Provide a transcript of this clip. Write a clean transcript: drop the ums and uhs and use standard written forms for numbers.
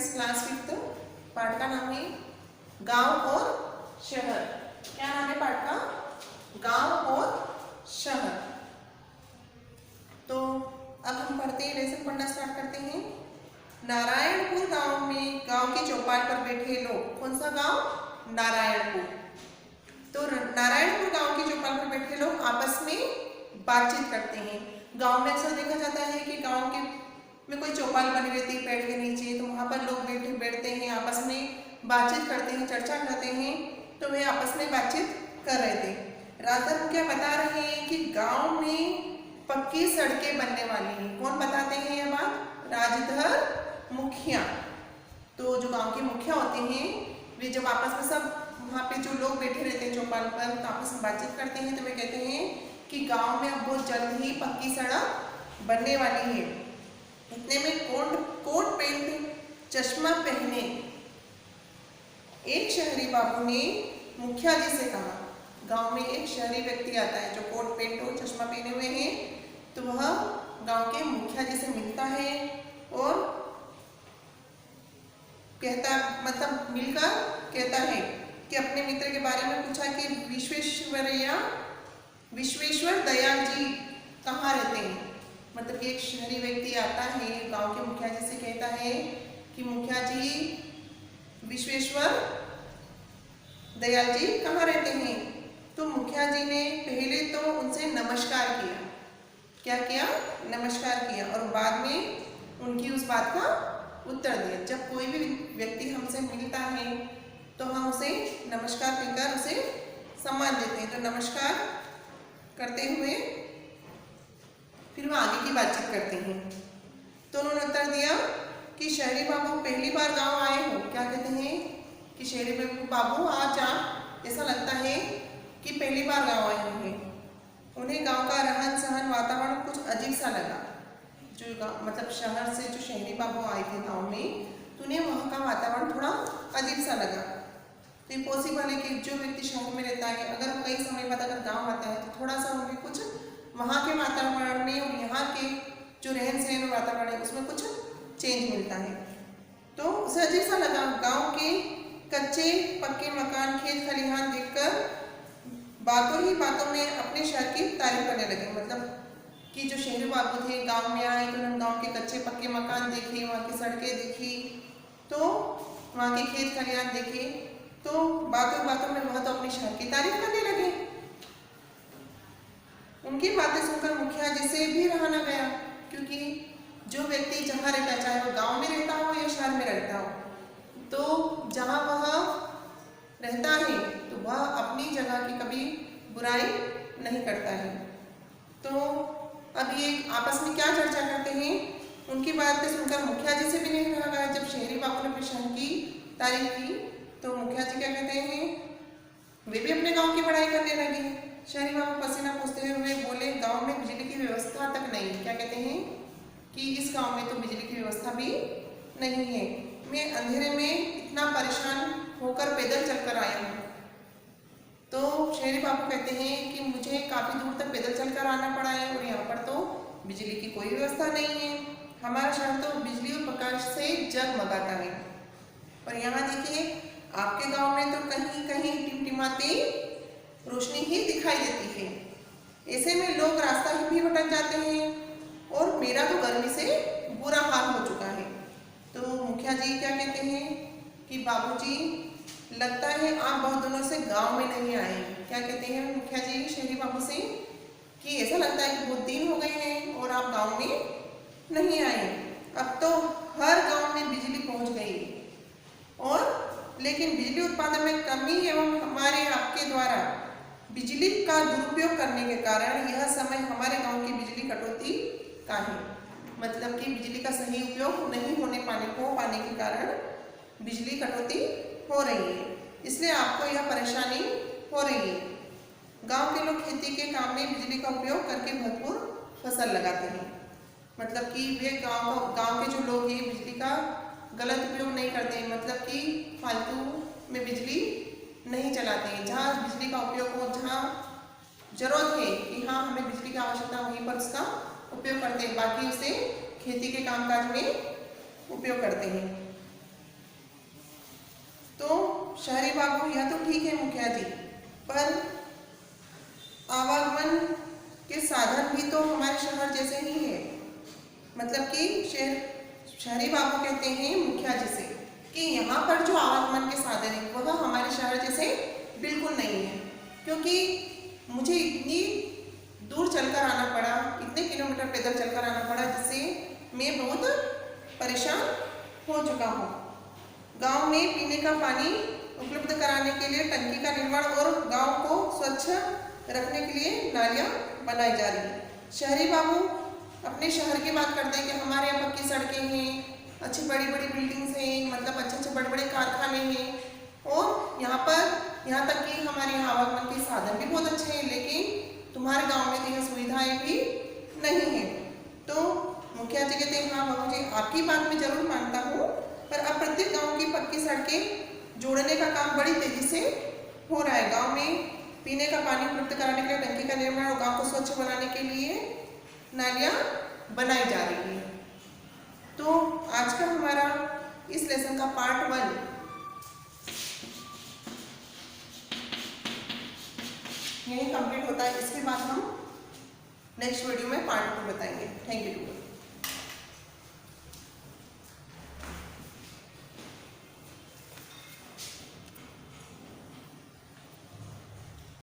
Friends, class 5 पाठ का नाम है गांव और शहर। क्या नाम है पाठ का? गांव और शहर। तो अब हम पढ़ते हैं, लेसन पढ़ना स्टार्ट करते हैं। नारायणपुर गांव में गांव की चौपाल पर बैठे लोग। कौन सा गांव? नारायणपुर। तो नारायणपुर गांव की चौपाल पर बैठे लोग आपस में बातचीत करते हैं। गांव में अक्सर देखा जाता है कि गांव के में कोई चौपाल बनी रहती है पेड़ के नीचे, तो वहां पर लोग बैठते हैं, आपस में बातचीत करते हैं, चर्चा करते हैं। तो वे आपस में बातचीत कर रहे थे। राजधर मुखिया बता रहे हैं कि गांव में पक्की सड़कें बनने वाली हैं। कौन बताते हैं यह बात? राजधर मुखिया। तो जो गांव के मुखिया होते हैं वे जब आपस में सब वहाँ पे जो लोग बैठे रहते हैं चौपाल पर, तो आपस में बातचीत करते हैं, तो वे कहते हैं कि गांव में अब बहुत जल्द ही पक्की सड़क बनने वाली है। इतने में कोट पैंट चश्मा पहने एक शहरी बाबू ने मुखिया जी से कहा। गांव में एक शहरी व्यक्ति आता है जो कोट पैंट और चश्मा पहने हुए हैं, तो वह गांव के मुखिया जी से मिलता है और कहता, मतलब मिलकर कहता है कि अपने मित्र के बारे में पूछा कि विश्वेश्वर दयाल जी कहाँ रहते हैं। मतलब कि एक शहरी व्यक्ति आता है, गांव के मुखिया जी से कहता है कि मुखिया जी विश्वेश्वर दयाल जी कहाँ रहते हैं। तो मुखिया जी ने पहले तो उनसे नमस्कार किया। क्या किया? नमस्कार किया। और बाद में उनकी उस बात का उत्तर दिया। जब कोई भी व्यक्ति हमसे मिलता है तो हम उसे नमस्कार कहकर उसे सम्मान देते हैं। तो नमस्कार करते हुए फिर वो आगे की बातचीत करते हैं। तो उन्होंने उत्तर दिया कि शहरी बाबू पहली बार गांव आए हो। क्या कहते हैं कि शहरी बाबू आज आप, ऐसा लगता है कि पहली बार गांव आए हैं। उन्हें गांव का रहन सहन वातावरण कुछ अजीब सा लगा। जो मतलब शहर से जो शहरी बाबू आए थे गांव में, तो उन्हें वहाँ का वातावरण थोड़ा अजीब सा लगा। तो ये पॉसिबल है कि जो व्यक्ति शहर में रहता है, अगर वो कई समय बाद अगर गांव आता है तो थोड़ा सा उन्हें कुछ वहाँ के वातावरण में और यहाँ के जो रहन सहन वातावरण है उसमें कुछ चेंज मिलता है। तो उसे अजीब सा लगा। गाँव के कच्चे पक्के मकान, खेत खलिहान देखकर बातों ही बातों में अपने शहर की तारीफ करने लगे। मतलब कि जो शहरी बाबू थे गांव में आए तो उन्होंने गांव के कच्चे पक्के मकान देखे, वहाँ की सड़कें देखी, तो वहाँ के खेत खलिहान देखे, तो बातों बातों में वह तो अपने शहर की तारीफ करने लगे। उनकी बातें सुनकर मुखिया जी से भी रहा न गया, क्योंकि जो व्यक्ति जहाँ रहता है, चाहे वो गाँव में रहता हो या शहर में रहता हो, तो जहाँ वह रहता है तो वह अपनी जगह की कभी बुराई नहीं करता है। तो अब ये आपस में क्या चर्चा करते हैं, उनकी बातें सुनकर मुखिया जी से भी नहीं रहा गया। जब शहरी बाबू ने अपने शहर की तारीफ की तो मुखिया जी क्या कहते हैं, वे भी अपने गांव की बड़ाई करने लगे। शहरी बाबू पसीना पोंछते हुए बोले, गांव में बिजली की व्यवस्था तक नहीं। क्या कहते हैं कि इस गांव में तो बिजली की व्यवस्था भी नहीं है। मैं अंधेरे में इतना परेशान होकर पैदल चलकर आया हूँ। तो शहरी बाबू कहते हैं कि मुझे काफ़ी दूर तक पैदल चलकर आना पड़ा है और यहाँ पर तो बिजली की कोई व्यवस्था नहीं है। हमारा शहर तो बिजली और प्रकाश से जगमगाता है, पर यहाँ देखिए आपके गांव में तो कहीं कहीं टिमटिमाती रोशनी ही दिखाई देती है। ऐसे में लोग रास्ता ही भी भटक जाते हैं और मेरा तो गर्मी से बुरा हाल हो चुका है। तो मुखिया जी क्या कहते हैं कि बाबूजी, लगता है आप बहुत दिनों से गांव में नहीं आए। क्या कहते हैं मुखिया जी शहरी बाबू से कि ऐसा लगता है कि बहुत दिन हो गए हैं और आप गांव में नहीं आए। अब तो हर गांव में बिजली पहुंच गई और लेकिन बिजली उत्पादन में कमी एवं हमारे आपके द्वारा बिजली का दुरुपयोग करने के कारण यह समय हमारे गाँव की बिजली कटौती का है। मतलब कि बिजली का सही उपयोग नहीं पाने के कारण बिजली कटौती हो रही है, इसलिए आपको यह परेशानी हो रही है। गांव के लोग खेती के काम में बिजली का उपयोग करके भरपूर फसल लगाते हैं। मतलब कि वे गांव के जो लोग हैं बिजली का गलत उपयोग नहीं करते हैं, मतलब कि फालतू में बिजली नहीं चलाते हैं। जहाँ बिजली का उपयोग हो, जहाँ जरूरत है कि हाँ हमें बिजली की आवश्यकता, वहीं पर उसका उपयोग करते हैं, बाकी उसे खेती के कामकाज में उपयोग करते हैं। शहरी बाबू यह तो ठीक है मुखिया जी, पर आवागमन के साधन भी तो हमारे शहर जैसे ही है। मतलब कि शहरी बाबू कहते हैं मुखिया जी से कि यहाँ पर जो आवागमन के साधन है वह हमारे शहर जैसे बिल्कुल नहीं है, क्योंकि मुझे इतनी दूर चलकर आना पड़ा, इतने किलोमीटर पैदल चलकर आना पड़ा, जिससे मैं बहुत परेशान हो चुका हूँ। गांव में पीने का पानी उपलब्ध कराने के लिए टंकी का निर्माण और गांव को स्वच्छ रखने के लिए नालियाँ बनाई जा रही है। शहरी बाबू अपने शहर की बात करते हैं कि हमारे यहाँ पक्की सड़कें हैं, अच्छी बड़ी बड़ी बिल्डिंग्स हैं, मतलब अच्छे अच्छे बड़े बड़े कारखाने हैं, और यहाँ तक कि हमारे यहाँ आवागमन के साधन भी बहुत अच्छे हैं, लेकिन तुम्हारे गांव में तो यह सुविधाएं भी नहीं है। तो मुखिया जी कहते हैं हाँ बाबू जी, आपकी बात मैं जरूर मानता हूँ, पर अब प्रत्येक गाँव की पक्की सड़कें जोड़ने का काम बड़ी तेजी से हो रहा है। गाँव में पीने का पानी उपलब्ध कराने के लिए टंकी का निर्माण और गाँव को स्वच्छ बनाने के लिए नालियाँ बनाई जा रही है। तो आज का हमारा इस लेसन का पार्ट 1 यही कंप्लीट होता है। इसके बाद हम नेक्स्ट वीडियो में पार्ट 2 बताएंगे। Thank you.